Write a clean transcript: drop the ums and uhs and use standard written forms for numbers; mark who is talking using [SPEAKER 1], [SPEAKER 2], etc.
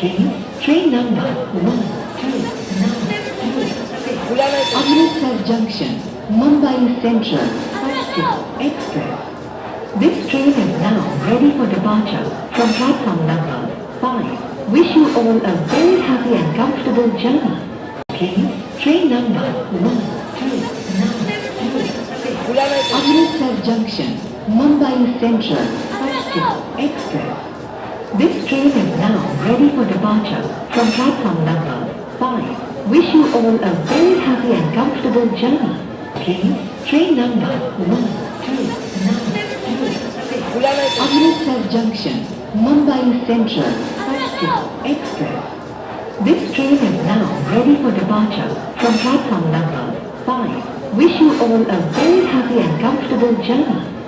[SPEAKER 1] Please, train number 1292. Amritsar Junction, Mumbai Central, Paschim Express. This train is now ready for departure from platform number 5. Wish you all a very happy and comfortable journey. Please, train number 1292. Amritsar Junction, Mumbai Central, Paschim Express. This train is now ready for departure from platform number 5. Wish you all a very happy and comfortable journey. Please, train number 1292. Amritsar Junction, Mumbai Central, Paschim Express. This train is now ready for departure from platform number 5. Wish you all a very happy and comfortable journey.